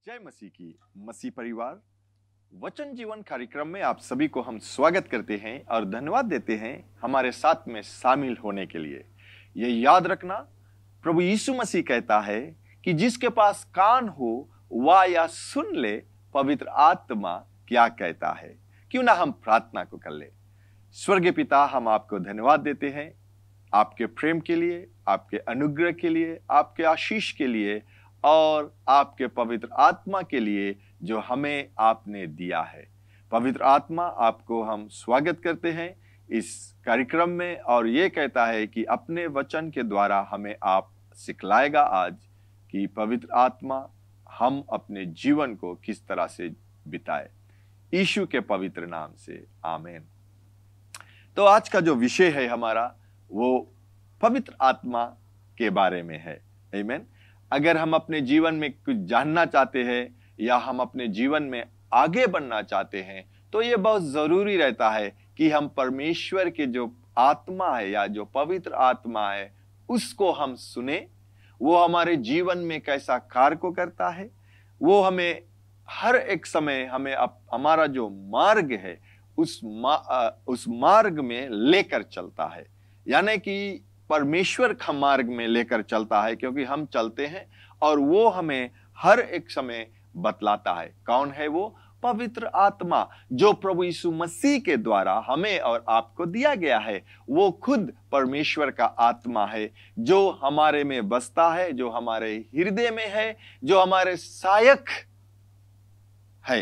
जय मसीह की मसीह परिवार वचन जीवन कार्यक्रम में आप सभी को हम स्वागत करते हैं और धन्यवाद देते हैं हमारे साथ में शामिल होने के लिए। ये याद रखना, प्रभु यीशु मसीह कहता है कि जिसके पास कान हो वह या सुन ले पवित्र आत्मा क्या कहता है। क्यों ना हम प्रार्थना को कर ले। स्वर्गीय पिता, हम आपको धन्यवाद देते हैं आपके प्रेम के लिए, आपके अनुग्रह के लिए, आपके आशीष के लिए और आपके पवित्र आत्मा के लिए जो हमें आपने दिया है। पवित्र आत्मा, आपको हम स्वागत करते हैं इस कार्यक्रम में और ये कहता है कि अपने वचन के द्वारा हमें आप सिखलाएगा आज कि पवित्र आत्मा हम अपने जीवन को किस तरह से बिताए। यीशु के पवित्र नाम से आमीन। तो आज का जो विषय है हमारा वो पवित्र आत्मा के बारे में है। आमीन। अगर हम अपने जीवन में कुछ जानना चाहते हैं या हम अपने जीवन में आगे बढ़ना चाहते हैं तो ये बहुत जरूरी रहता है कि हम परमेश्वर के जो आत्मा है या जो पवित्र आत्मा है उसको हम सुने। वो हमारे जीवन में कैसा कार्य को करता है, वो हमें हर एक समय हमें हमारा जो मार्ग है उस मार्ग में लेकर चलता है। यानी कि परमेश्वर का मार्ग में लेकर चलता है, क्योंकि हम चलते हैं और वो हमें हर एक समय बतलाता है। कौन है वो? पवित्र आत्मा, जो प्रभु यीशु मसीह के द्वारा हमें और आपको दिया गया है। वो खुद परमेश्वर का आत्मा है जो हमारे में बसता है, जो हमारे हृदय में है, जो हमारे सहायक है,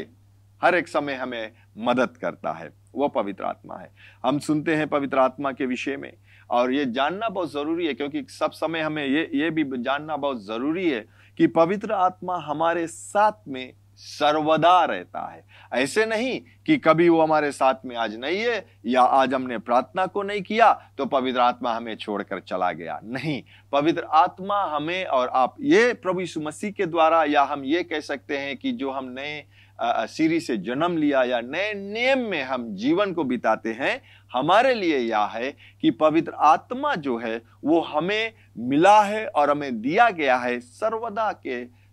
हर एक समय हमें मदद करता है। वो पवित्र आत्मा है। हम सुनते हैं पवित्र आत्मा के विषय में और ये जानना बहुत जरूरी है, क्योंकि सब समय हमें ये भी जानना बहुत जरूरी है कि पवित्र आत्मा हमारे साथ में सर्वदा रहता है। ऐसे नहीं कि कभी वो हमारे साथ में आज नहीं है या आज हमने प्रार्थना को नहीं किया तो पवित्र आत्मा हमें छोड़कर चला गया। नहीं, पवित्र आत्मा हमें और आप ये प्रभु यीशु मसीह के द्वारा, या हम ये कह सकते हैं कि जो हम नए सीरी से जन्म लिया या नए नियम में हम जीवन को बिताते हैं, हमारे लिए यह है कि पवित्र आत्मा जो है वो हमें मिला है और हमें दिया गया है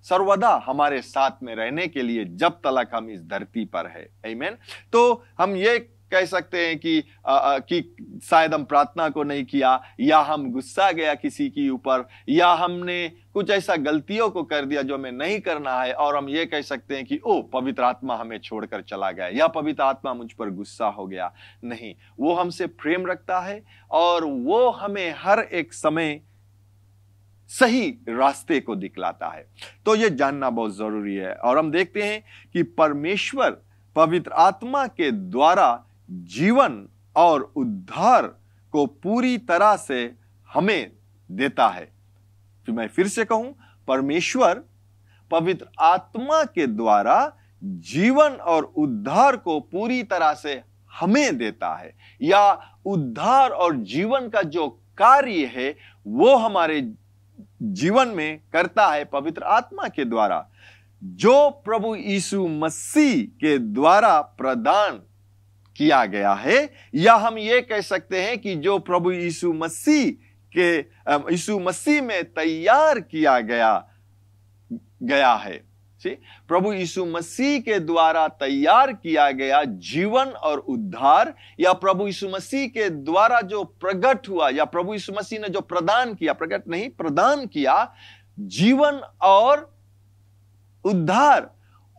सर्वदा हमारे साथ में रहने के लिए, जब तक हम इस धरती पर है। आमीन। तो हम ये कह सकते हैं कि शायद हम प्रार्थना को नहीं किया या हम गुस्सा गया किसी के ऊपर या हमने कुछ ऐसा गलतियों को कर दिया जो हमें नहीं करना है, और हम ये कह सकते हैं कि ओ पवित्र आत्मा हमें छोड़कर चला गया या पवित्र आत्मा मुझ पर गुस्सा हो गया। नहीं, वो हमसे प्रेम रखता है और वो हमें हर एक समय सही रास्ते को दिखलाता है। तो ये जानना बहुत जरूरी है। और हम देखते हैं कि परमेश्वर पवित्र आत्मा के द्वारा जीवन और उद्धार को पूरी तरह से हमें देता है। तो मैं फिर से कहूं, परमेश्वर पवित्र आत्मा के द्वारा जीवन और उद्धार को पूरी तरह से हमें देता है, या उद्धार और जीवन का जो कार्य है वो हमारे जीवन में करता है पवित्र आत्मा के द्वारा, जो प्रभु यीशु मसीह के द्वारा प्रदान किया गया है। या हम ये कह सकते हैं कि जो प्रभु यीशु मसीह में तैयार किया गया है। प्रभु यीशु मसीह के द्वारा तैयार किया गया जीवन और उद्धार, या प्रभु यीशु मसीह के द्वारा जो प्रकट हुआ, या प्रभु यीशु मसीह ने जो प्रदान किया, प्रकट नहीं प्रदान किया, जीवन और उद्धार।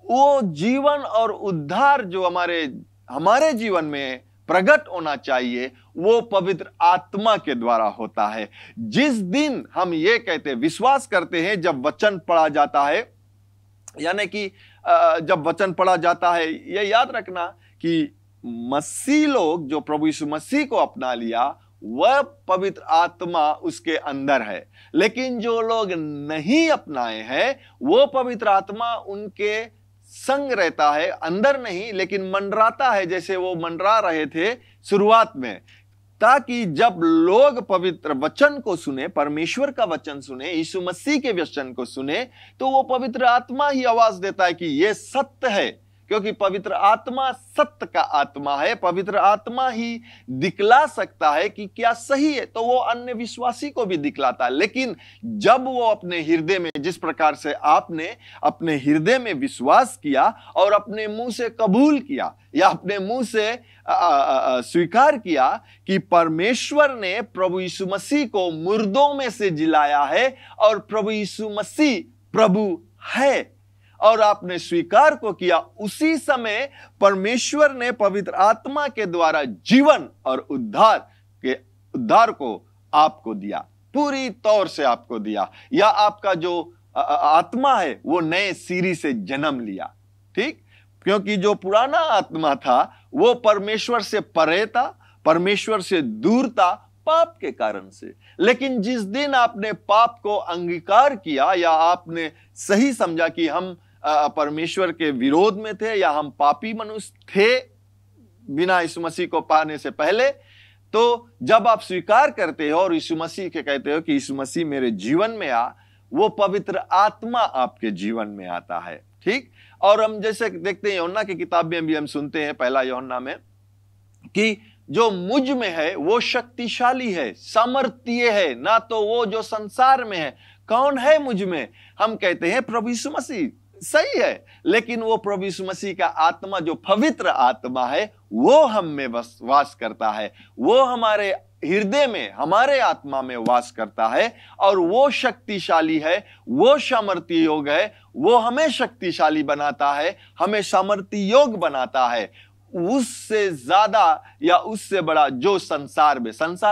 वो जीवन और उद्धार जो हमारे जीवन में प्रकट होना चाहिए वो पवित्र आत्मा के द्वारा होता है। जिस दिन हम ये कहते विश्वास करते हैं, जब वचन पढ़ा जाता है, यानी कि जब वचन पढ़ा जाता है, ये याद रखना कि मसीह लोग जो प्रभु यीशु मसीह को अपना लिया वह पवित्र आत्मा उसके अंदर है। लेकिन जो लोग नहीं अपनाए हैं वो पवित्र आत्मा उनके संग रहता है, अंदर नहीं लेकिन मंडराता है, जैसे वो मंडरा रहे थे शुरुआत में, ताकि जब लोग पवित्र वचन को सुने, परमेश्वर का वचन सुने, यीशु मसीह के वचन को सुने, तो वो पवित्र आत्मा ही आवाज देता है कि ये सत्य है, क्योंकि पवित्र आत्मा सत्य का आत्मा है। पवित्र आत्मा ही दिखला सकता है कि क्या सही है, तो वो अन्य विश्वासी को भी दिखलाता है। लेकिन जब वो अपने हृदय में, जिस प्रकार से आपने अपने हृदय में विश्वास किया और अपने मुंह से कबूल किया या अपने मुंह से स्वीकार किया कि परमेश्वर ने प्रभु यीशु मसीह को मुर्दों में से जिलाया है और प्रभु यीशु मसीह प्रभु है, और आपने स्वीकार को किया, उसी समय परमेश्वर ने पवित्र आत्मा के द्वारा जीवन और उद्धार को आपको दिया, पूरी तौर से आपको दिया, या आपका जो आत्मा है वो नए सिरे से जन्म लिया। ठीक, क्योंकि जो पुराना आत्मा था वो परमेश्वर से परे था, परमेश्वर से दूर था, पाप के कारण से। लेकिन जिस दिन आपने पाप को अंगीकार किया या आपने सही समझा कि हम परमेश्वर के विरोध में थे या हम पापी मनुष्य थे बिना यीशु मसीह को पाने से पहले, तो जब आप स्वीकार करते हो और यीशु मसीह के कहते हो कि यीशु मसीह मेरे जीवन में आ, वो पवित्र आत्मा आपके जीवन में आता है। ठीक, और हम जैसे देखते हैं यूहन्ना की किताब में भी हम सुनते हैं, पहला यूहन्ना में, कि जो मुझ में है वो शक्तिशाली है, सामर्थ्य है, ना तो वो जो संसार में है। कौन है मुझ में? हम कहते हैं प्रभु यीशु मसीह, सही है, लेकिन वो प्रभु यीशु मसीह का आत्मा जो पवित्र आत्मा है वो हम में वास करता है, वो हमारे हृदय में, हमारे आत्मा में वास करता है, और वो शक्तिशाली है, वो सामर्थ्य योग है, वो हमें शक्तिशाली बनाता है, हमें सामर्थ्य योग बनाता है, उससे ज्यादा या उससे बड़ा जो संसार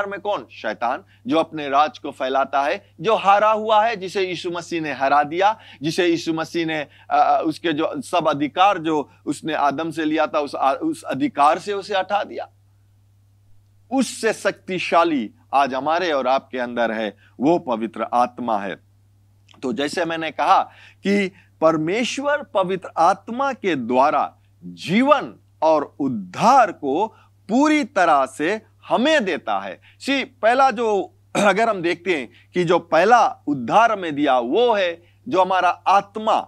में कौन? शैतान, जो अपने राज को फैलाता है, जो हारा हुआ है, जिसे यीशु मसीह ने हरा दिया, जिसे यीशु मसीह ने उसके जो सब अधिकार जो उसने आदम से लिया था उस अधिकार से उसे हटा दिया। उससे शक्तिशाली आज हमारे और आपके अंदर है, वो पवित्र आत्मा है। तो जैसे मैंने कहा कि परमेश्वर पवित्र आत्मा के द्वारा जीवन और उद्धार को पूरी तरह से हमें देता है। पहला जो अगर हम देखते हैं कि जो पहला उद्धार हमें दिया वो है जो हमारा आत्मा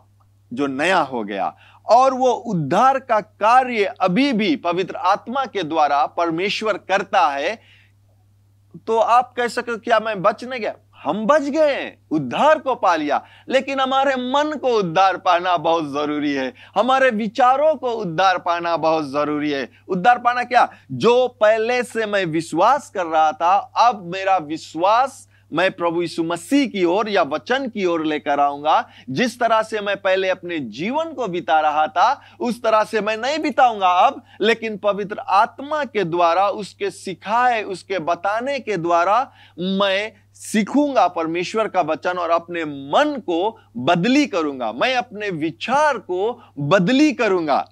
जो नया हो गया, और वो उद्धार का कार्य अभी भी पवित्र आत्मा के द्वारा परमेश्वर करता है। तो आप कह सकते क्या मैं बच नहीं गया? हम बच गए, उद्धार को पा लिया, लेकिन हमारे मन को उद्धार पाना बहुत जरूरी है, हमारे विचारों को उद्धार पाना बहुत जरूरी है। उद्धार पाना क्या? जो पहले से मैं विश्वास कर रहा था, अब मेरा विश्वास मैं प्रभु यीशु मसीह की ओर या वचन की ओर लेकर आऊंगा। जिस तरह से मैं पहले अपने जीवन को बिता रहा था उस तरह से मैं नहीं बिताऊंगा अब, लेकिन पवित्र आत्मा के द्वारा, उसके सिखाए, उसके बताने के द्वारा मैं सीखूंगा परमेश्वर का वचन और अपने मन को बदली करूंगा, मैं अपने विचार को बदली करूंगा।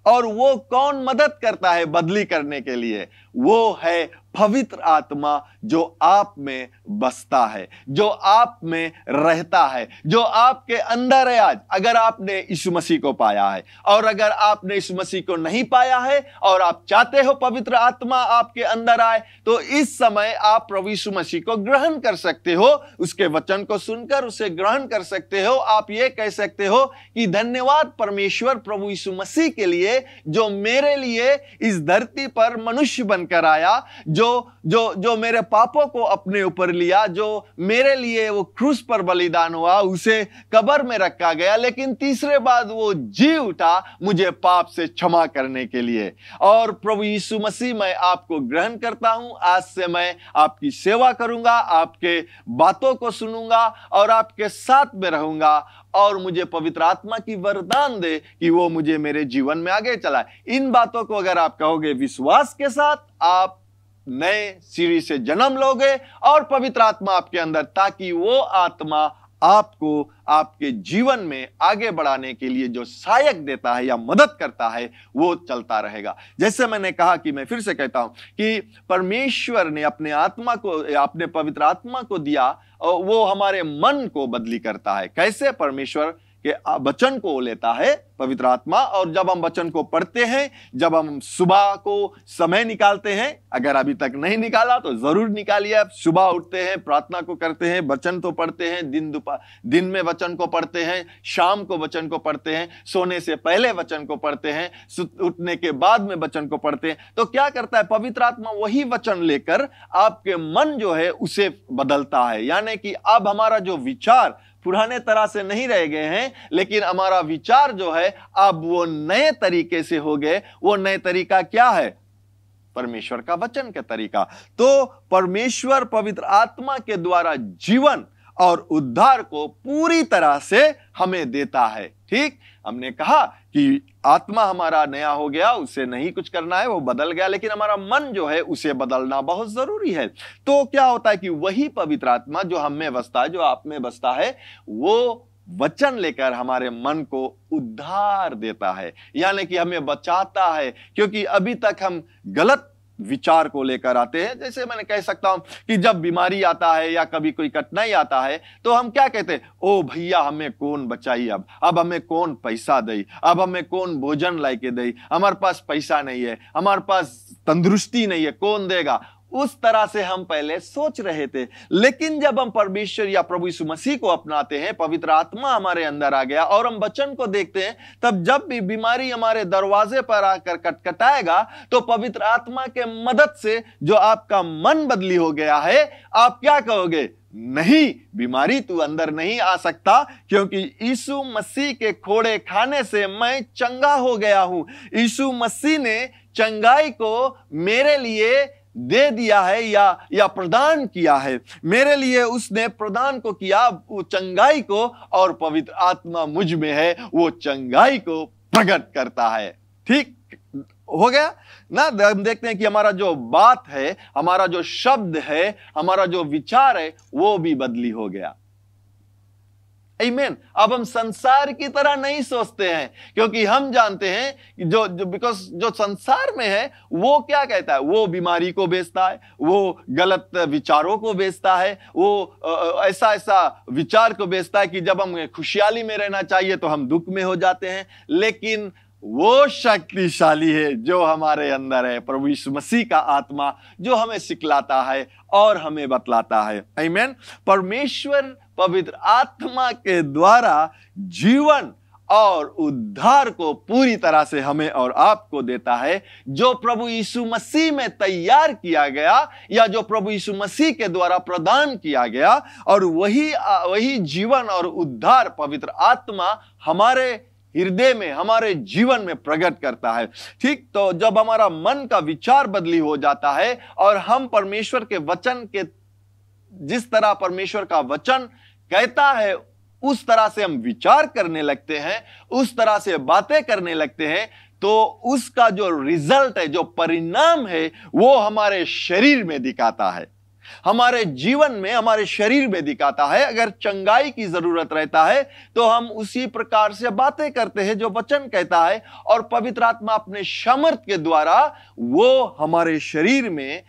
और वो कौन मदद करता है बदली करने के लिए? वो है पवित्र आत्मा जो आप में बसता है, जो आप में रहता है, जो आपके अंदर है। आज अगर आपने यीशु मसीह को पाया है, और अगर आपने यीशु मसीह को नहीं पाया है और आप चाहते हो पवित्र आत्मा आपके अंदर आए, तो इस समय आप प्रभु यीशु मसीह को ग्रहण कर सकते हो, उसके वचन को सुनकर उसे ग्रहण कर सकते हो। आप ये कह सकते हो कि धन्यवाद परमेश्वर प्रभु यीशु मसीह के लिए, जो मेरे लिए इस धरती पर मनुष्य बनकर आया, जो मेरे पापों को अपने ऊपर लिया, जो मेरे लिए वो क्रूस पर बलिदान हुआ, उसे कब्र में रखा गया, लेकिन तीसरे बाद वो जी उठा मुझे पाप से क्षमा करने के लिए। और प्रभु यीशु मसीह, मैं आपको ग्रहण करता हूं, आज से मैं आपकी सेवा करूंगा, आपके बातों को सुनूंगा और आपके साथ में रहूंगा, और मुझे पवित्र आत्मा की वरदान दे कि वो मुझे मेरे जीवन में आगे चलाए। इन बातों को अगर आप कहोगे विश्वास के साथ, आप नए सिरे से जन्म लोगे और पवित्र आत्मा आपके अंदर, ताकि वो आत्मा आपको आपके जीवन में आगे बढ़ाने के लिए जो सहायक देता है या मदद करता है वो चलता रहेगा। जैसे मैंने कहा कि मैं फिर से कहता हूं कि परमेश्वर ने अपने आत्मा को, अपने पवित्र आत्मा को दिया, और वो हमारे मन को बदली करता है। कैसे? परमेश्वर कि वचन को लेता है पवित्र आत्मा, और जब हम वचन को पढ़ते हैं, जब हम सुबह को समय निकालते हैं, अगर अभी तक नहीं निकाला तो जरूर निकालिए। आप सुबह उठते हैं, प्रार्थना को करते हैं, वचन तो पढ़ते हैं, दिन में वचन को पढ़ते हैं, शाम को वचन को पढ़ते हैं, सोने से पहले वचन को पढ़ते हैं, उठने के बाद में वचन को पढ़ते हैं, तो क्या करता है पवित्र आत्मा? वही वचन लेकर आपके मन जो है उसे बदलता है। यानी कि अब हमारा जो विचार पुराने तरह से नहीं रह गए हैं, लेकिन हमारा विचार जो है अब वो नए तरीके से हो गए। वो नए तरीका क्या है? परमेश्वर का वचन का तरीका। तो परमेश्वर पवित्र आत्मा के द्वारा जीवन और उद्धार को पूरी तरह से हमें देता है। ठीक, हमने कहा कि आत्मा हमारा नया हो गया, उसे नहीं कुछ करना है, वो बदल गया, लेकिन हमारा मन जो है उसे बदलना बहुत जरूरी है। तो क्या होता है कि वही पवित्र आत्मा जो हम में बसता है, जो आप में बसता है, वो वचन लेकर हमारे मन को उद्धार देता है, यानी कि हमें बचाता है। क्योंकि अभी तक हम गलत विचार को लेकर आते हैं। जैसे मैंने कह सकता हूं कि जब बीमारी आता है या कभी कोई कठिनाई आता है, तो हम क्या कहते हैं? ओ भैया, हमें कौन बचाई, अब हमें कौन पैसा दे, अब हमें कौन भोजन लाके दे, हमारे पास पैसा नहीं है, हमारे पास तंदुरुस्ती नहीं है, कौन देगा? उस तरह से हम पहले सोच रहे थे। लेकिन जब हम परमेश्वर या प्रभु यीशु मसीह को अपनाते हैं, पवित्र आत्मा हमारे अंदर आ गया और हम वचन को देखते हैं, तब जब भी बीमारी हमारे दरवाजे पर आकर खटखटाएगा, तो पवित्र आत्मा के मदद से जो आपका मन बदली हो गया है, आप क्या कहोगे? नहीं, बीमारी तू अंदर नहीं आ सकता, क्योंकि यीशु मसीह के खोड़े खाने से मैं चंगा हो गया हूं। यीशु मसीह ने चंगाई को मेरे लिए दे दिया है या प्रदान किया है। मेरे लिए उसने प्रदान को किया, वो चंगाई को, और पवित्र आत्मा मुझ में है, वो चंगाई को प्रकट करता है। ठीक हो गया ना? हम देखते हैं कि हमारा जो बात है, हमारा जो शब्द है, हमारा जो विचार है, वो भी बदली हो गया। आमीन। अब हम संसार की तरह नहीं सोचते हैं, क्योंकि हम जानते हैं कि जो संसार में है वो क्या कहता है? वो बीमारी को बेचता है, वो गलत विचारों को बेचता है, वो ऐसा विचार को बेचता है कि जब हम खुशहाली में रहना चाहिए तो हम दुख में हो जाते हैं। लेकिन वो शक्तिशाली है जो हमारे अंदर है, प्रभु यीशु मसीह का आत्मा, जो हमें सिखलाता है और हमें बतलाता है। आमीन। परमेश्वर पवित्र आत्मा के द्वारा जीवन और उद्धार को पूरी तरह से हमें और आपको देता है, जो प्रभु यीशु मसीह में तैयार किया गया, या जो प्रभु यीशु मसीह के द्वारा प्रदान किया गया। और वही जीवन और उद्धार पवित्र आत्मा हमारे हृदय में, हमारे जीवन में प्रकट करता है। ठीक, तो जब हमारा मन का विचार बदली हो जाता है और हम परमेश्वर के वचन के, जिस तरह परमेश्वर का वचन कहता है उस तरह से हम विचार करने लगते हैं, उस तरह से बातें करने लगते हैं, तो उसका जो रिजल्ट है, जो परिणाम है, वो हमारे शरीर में दिखाता है, हमारे जीवन में, हमारे शरीर में दिखाता है। अगर चंगाई की जरूरत रहता है तो हम उसी प्रकार से बातें करते हैं जो वचन कहता है, और पवित्र आत्मा अपने सामर्थ के द्वारा वो हमारे शरीर में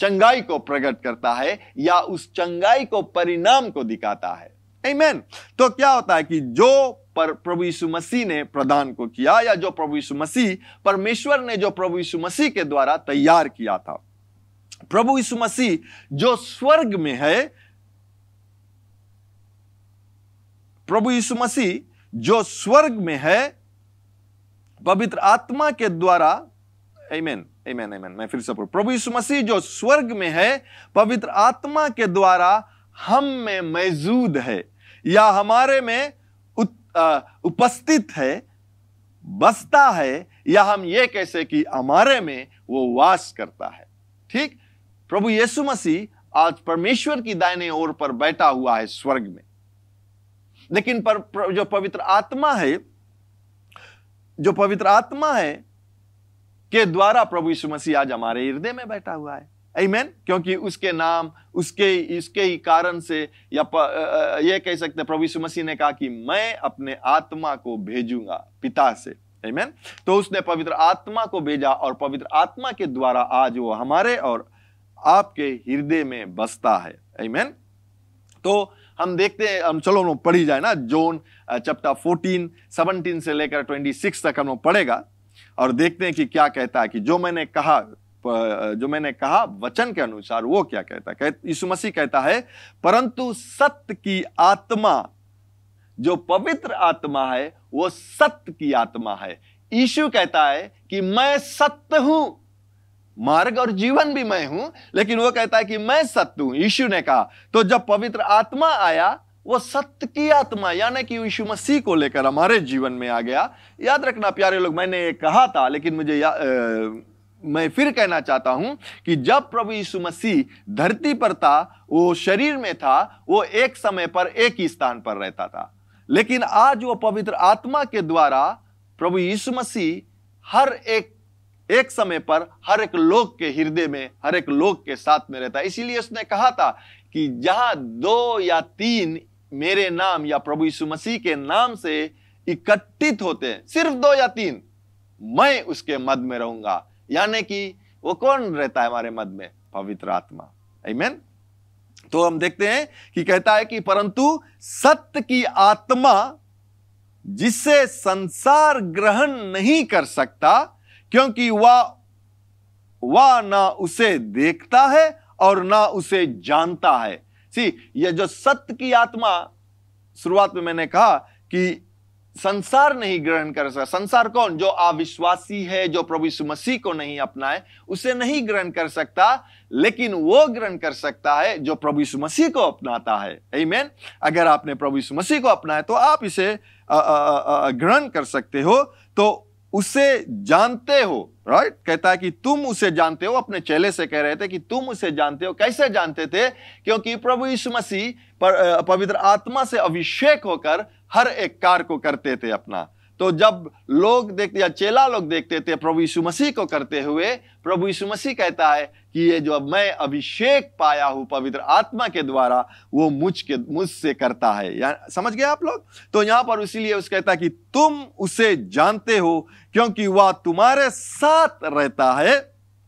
चंगाई को प्रकट करता है, या उस चंगाई को, परिणाम को दिखाता है। आमीन। तो क्या होता है कि जो प्रभु यीशु मसीह ने प्रदान को किया, या जो प्रभु यीशु मसीह, परमेश्वर ने जो प्रभु यीशु मसीह के द्वारा तैयार किया था, प्रभु यीशु मसीह जो स्वर्ग में है, प्रभु यीशु मसीह जो स्वर्ग में है, पवित्र आत्मा के द्वारा, आमीन आमीन आमीन, मैं फिर से पढ़ूं, प्रभु यीशु मसीह जो स्वर्ग में है, पवित्र आत्मा के द्वारा हम में मौजूद है, या हमारे में उपस्थित है, बसता है, या हम ये कैसे कि हमारे में वो वास करता है। ठीक, प्रभु यीशु मसीह आज परमेश्वर की दाहिने ओर पर बैठा हुआ है स्वर्ग में, लेकिन जो पवित्र आत्मा है, जो पवित्र आत्मा है के द्वारा प्रभु यीशु मसीह आज हमारे हृदय में बैठा हुआ है। आमीन। क्योंकि उसके नाम, इसके ही कारण से, या ये कह सकते हैं, प्रभु यीशु मसीह ने कहा कि मैं अपने आत्मा को भेजूंगा पिता से। आमीन। तो उसने पवित्र आत्मा को भेजा, और पवित्र आत्मा के द्वारा आज वो हमारे और आपके हृदय में बसता है। आमीन। तो हम देखते हैं, हम चलो हम पढ़ी जाए ना, जॉन चैप्टर 14, 17 से लेकर 26 तक हम लोग पढ़ेगा और देखते हैं कि क्या कहता है, कि जो मैंने कहा वचन के अनुसार वो क्या कहता है। यीशु मसीह कहता है, परंतु सत्य की आत्मा, जो पवित्र आत्मा है वो सत्य की आत्मा है। यीशु कहता है कि मैं सत्य हूं, मार्ग और जीवन भी मैं हूं, लेकिन वो कहता है कि मैं सत्य हूं, यीशु ने कहा। तो जब पवित्र आत्मा आया, वो सत्य की आत्मा यानी कि यीशु मसीह को लेकर हमारे जीवन में आ गया। याद रखना प्यारे लोग, मैंने ये कहा था, लेकिन मैं फिर कहना चाहता हूं कि जब प्रभु यीशु मसीह धरती पर था, वो शरीर में था, वो एक समय पर एक ही स्थान पर रहता था। लेकिन आज वो पवित्र आत्मा के द्वारा प्रभु यीशु मसीह हर एक समय पर हर एक लोग के हृदय में, हर एक लोग के साथ में रहता है। इसीलिए उसने कहा था कि जहां 2 या 3 मेरे नाम या प्रभु यीशु मसीह के नाम से इकट्ठित होते हैं, सिर्फ 2 या 3, मैं उसके मध्य में रहूंगा। यानी कि वो कौन रहता है हमारे मध्य में? पवित्र आत्मा। आमीन। तो हम देखते हैं कि कहता है कि परंतु सत्य की आत्मा, जिसे संसार ग्रहण नहीं कर सकता, क्योंकि वह ना उसे देखता है और ना उसे जानता है। ये जो सत्य की आत्मा, शुरुआत में मैंने कहा कि संसार नहीं ग्रहण कर सकता। संसार कौन? जो अविश्वासी है, जो प्रभु यीशु मसीह को नहीं अपनाए, उसे नहीं ग्रहण कर सकता। लेकिन वो ग्रहण कर सकता है जो प्रभु यीशु मसीह को अपनाता है। आमीन। अगर आपने प्रभु यीशु मसीह को अपनाया तो आप इसे ग्रहण कर सकते हो, तो उसे जानते हो। राइट। कहता है कि तुम उसे जानते हो। अपने चेले से कह रहे थे कि तुम उसे जानते हो। कैसे जानते थे? क्योंकि प्रभु यीशु मसीह पवित्र आत्मा से अभिषेक होकर हर एक कार्य को करते थे अपना। तो जब लोग देखते या चेला लोग देखते थे प्रभु यीशु मसीह को करते हुए, प्रभु यीशु मसीह कहता है कि ये जो मैं अभिषेक पाया हूं पवित्र आत्मा के द्वारा, वो मुझसे करता है। समझ गए आप लोग? तो यहां पर इसीलिए उसका कहता है कि तुम उसे जानते हो, क्योंकि वह तुम्हारे साथ रहता है।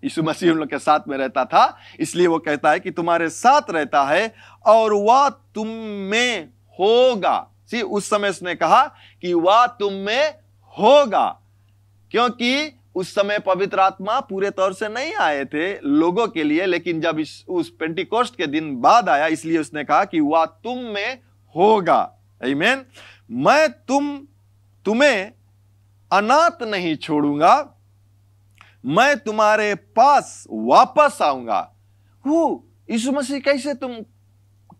यीशु मसीह उन लोग के साथ में रहता था, इसलिए वो कहता है कि तुम्हारे साथ रहता है और वह तुम में होगा। उस समय उसने कहा कि वह तुम में होगा, क्योंकि उस समय पवित्र आत्मा पूरे तौर से नहीं आए थे लोगों के लिए, लेकिन जब उस पेंटिकोस्ट के दिन बाद आया, इसलिए उसने कहा कि वह तुम में होगा। आमीन। मैं तुम्हें अनाथ नहीं छोड़ूंगा, मैं तुम्हारे पास वापस आऊंगा। यीशु मसीह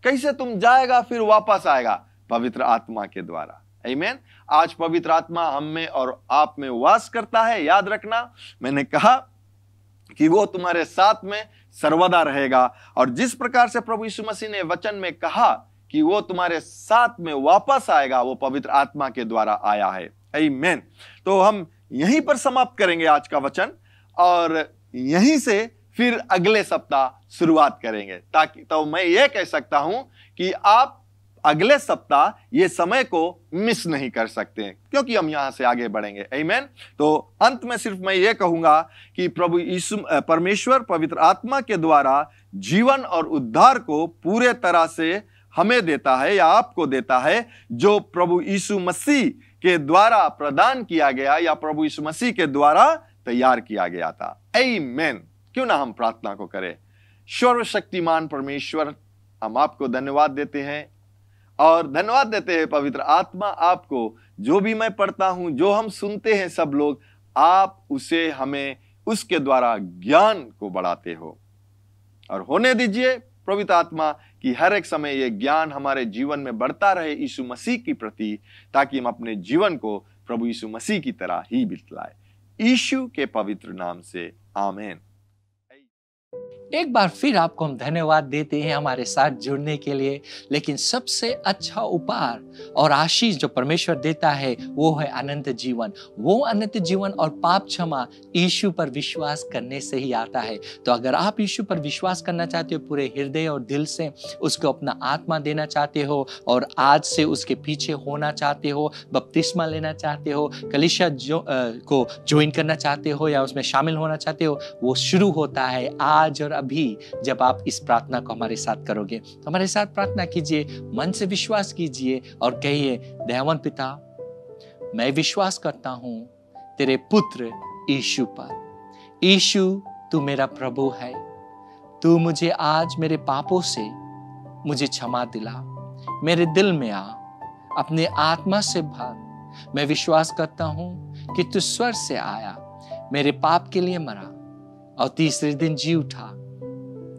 कैसे तुम जाएगा फिर वापस आएगा? पवित्र आत्मा के द्वारा। आमीन। आज पवित्र आत्मा हम में और आप में वास करता है। याद रखना, मैंने कहा कि वो तुम्हारे साथ में सर्वदा रहेगा। और जिस प्रकार से प्रभु यीशु मसीह ने वचन में कहा कि वो तुम्हारे साथ में वापस आएगा, वो पवित्र आत्मा के द्वारा आया है। आमीन। तो हम यहीं पर समाप्त करेंगे आज का वचन और यहीं से फिर अगले सप्ताह शुरुआत करेंगे, ताकि तो मैं ये कह सकता हूं कि आप अगले सप्ताह ये समय को मिस नहीं कर सकते हैं, क्योंकि हम यहां से आगे बढ़ेंगे। आमीन। तो अंत में सिर्फ मैं ये कहूंगा कि प्रभु यीशु परमेश्वर पवित्र आत्मा के द्वारा जीवन और उद्धार को पूरे तरह से हमें देता है या आपको देता है, जो प्रभु यीशु मसीह के द्वारा प्रदान किया गया या प्रभु यीशु मसीह के द्वारा तैयार किया गया था। आमीन। क्यों ना हम प्रार्थना को करें। सर्वशक्तिमान परमेश्वर, हम आपको धन्यवाद देते हैं और धन्यवाद देते हैं पवित्र आत्मा आपको, जो भी मैं पढ़ता हूं, जो हम सुनते हैं सब लोग, आप उसे हमें उसके द्वारा ज्ञान को बढ़ाते हो। और होने दीजिए पवित्र आत्मा कि हर एक समय यह ज्ञान हमारे जीवन में बढ़ता रहे यीशु मसीह की प्रति, ताकि हम अपने जीवन को प्रभु यीशु मसीह की तरह ही बितलाए। यीशु के पवित्र नाम से आमीन। एक बार फिर आपको हम धन्यवाद देते हैं हमारे साथ जुड़ने के लिए। लेकिन सबसे अच्छा उपहार और आशीष जो परमेश्वर देता है वो है अनंत जीवन। वो अनंत जीवन और पाप क्षमा यीशु पर विश्वास करने से ही आता है। तो अगर आप यीशु पर विश्वास करना चाहते हो, पूरे हृदय और दिल से उसको अपना आत्मा देना चाहते हो और आज से उसके पीछे होना चाहते हो, बपतिस्मा लेना चाहते हो, कलीसिया को ज्वाइन करना चाहते हो या उसमें शामिल होना चाहते हो, वो शुरू होता है आज और अभी जब आप इस प्रार्थना को हमारे साथ करोगे तो हमारे साथ प्रार्थना कीजिए, मन से विश्वास कीजिए और कहिए, दयावान पिता, मैं विश्वास करता हूँ तेरे पुत्र यीशु पर। यीशु, तू मेरा प्रभु है। तू मुझे आज मेरे पापों से मुझे क्षमा दिला, मेरे दिल में आ, अपने आत्मा से भर। मैं विश्वास करता हूँ कि तू स्वर्ग से आया, मेरे पाप के लिए मरा और तीसरे दिन जी उठा,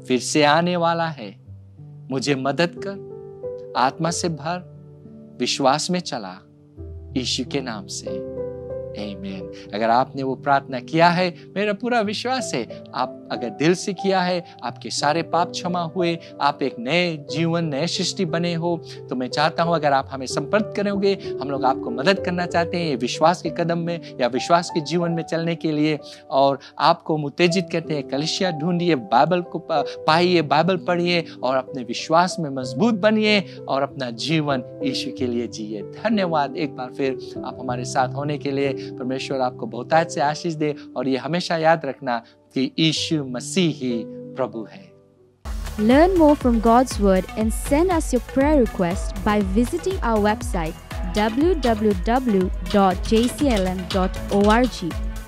फिर से आने वाला है। मुझे मदद कर, आत्मा से भर, विश्वास में चला, यीशु के नाम से, आमीन। अगर आपने वो प्रार्थना किया है, मेरा पूरा विश्वास है आप अगर दिल से किया है, आपके सारे पाप क्षमा हुए, आप एक नए जीवन, नए सृष्टि बने हो। तो मैं चाहता हूं अगर आप हमें संपर्क करोगे, हम लोग आपको मदद करना चाहते हैं विश्वास के कदम में या विश्वास के जीवन में चलने के लिए, और आपको उत्तेजित करते हैं, कलीसिया ढूंढिए, बाइबल को पाइए, बाइबल पढ़िए और अपने विश्वास में मजबूत बनिए और अपना जीवन यीशु के लिए जिए। धन्यवाद एक बार फिर आप हमारे साथ होने के लिए। परमेश्वर आपको बहुतायत से आशीष दे और ये हमेशा याद रखना कि यीशु मसीह ही प्रभु है। Learn more from God's Word and send us your prayer requests by visiting our website www.jclm.org,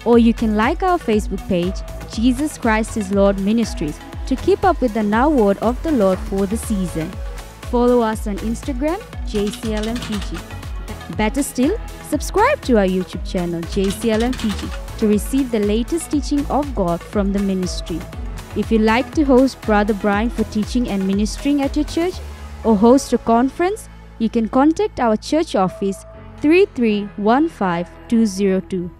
or you can like our Facebook page, Jesus Christ is Lord Ministries, to keep up with the Now Word of the Lord for the season. Follow us on Instagram, JCLM Fiji. Better still, subscribe to our YouTube channel, JCLM Fiji, to receive the latest teaching of God from the ministry. If you like to host Brother Brian for teaching and ministering at your church, or host a conference, you can contact our church office 3315202.